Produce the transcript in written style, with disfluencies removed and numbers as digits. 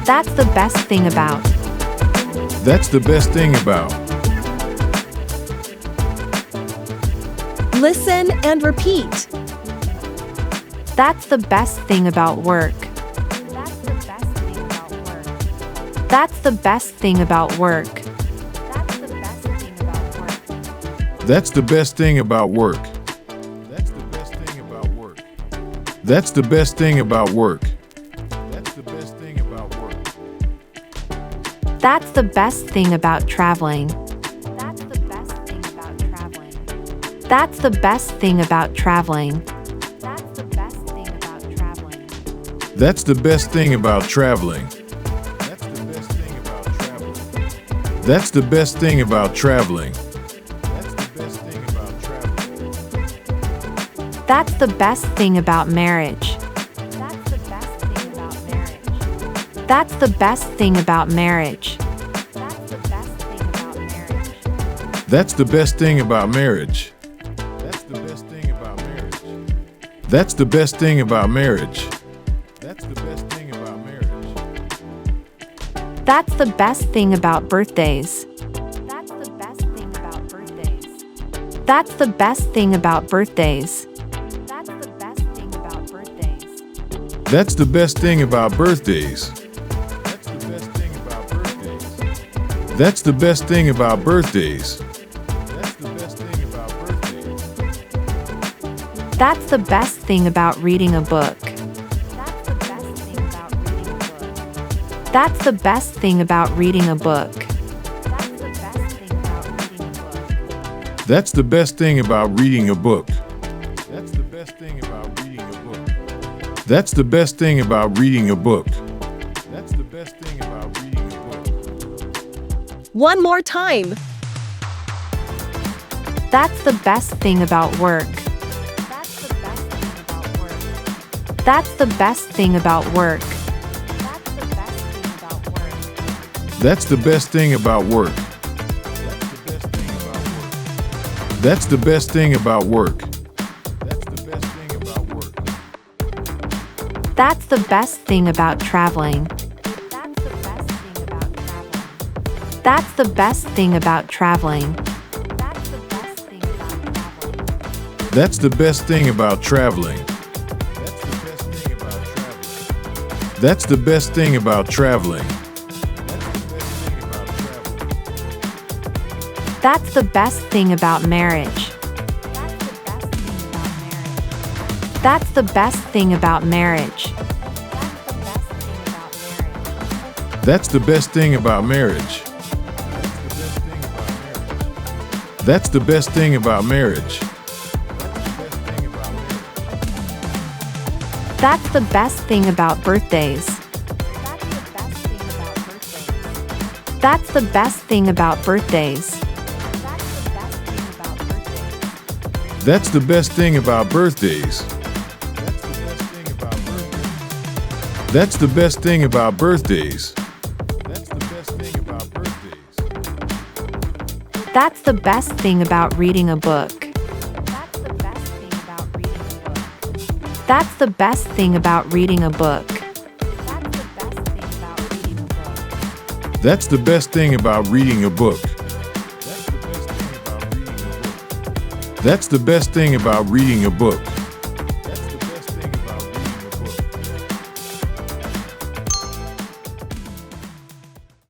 That's the best thing about. That's the best thing about. Listen and repeat. That's the best thing about work. That's the best thing about work. That's the best thing about work. That's the best thing about work. That's the best thing about work. That's the best thing about work. That's the best thing about traveling. That's the best thing about traveling. That's the best thing about traveling. That's the best thing about traveling. That's the best thing about marriage. That's the best thing about marriage. That's the best thing about marriage. That's the best thing about marriage. That's the best thing about marriage. That's the best thing about birthdays. That's the best thing about birthdays. That's the best thing about birthdays. That's the best thing about birthdays. That's the best thing about reading a book. That's the best thing about reading a book. That's the best thing about reading a book. That's the best thing about reading a book. That's the best thing about reading a book. One more time. That's the best thing about work. That's the best thing about work. That's the best thing about work. That's the best thing about work. That's the best thing about traveling. That's the best thing about traveling. That's the best thing about traveling. That's the best thing about traveling. That's the best thing about marriage. That's the best thing about marriage. That's the best thing about marriage. That's the best thing about marriage. That's the best thing about birthdays. That's the best thing about birthdays. That's the best thing about birthdays. That's the best thing about birthdays. That's the best thing about reading a book. That's the best thing about reading a book. That's the best thing about reading a book. That's the best thing about reading a book.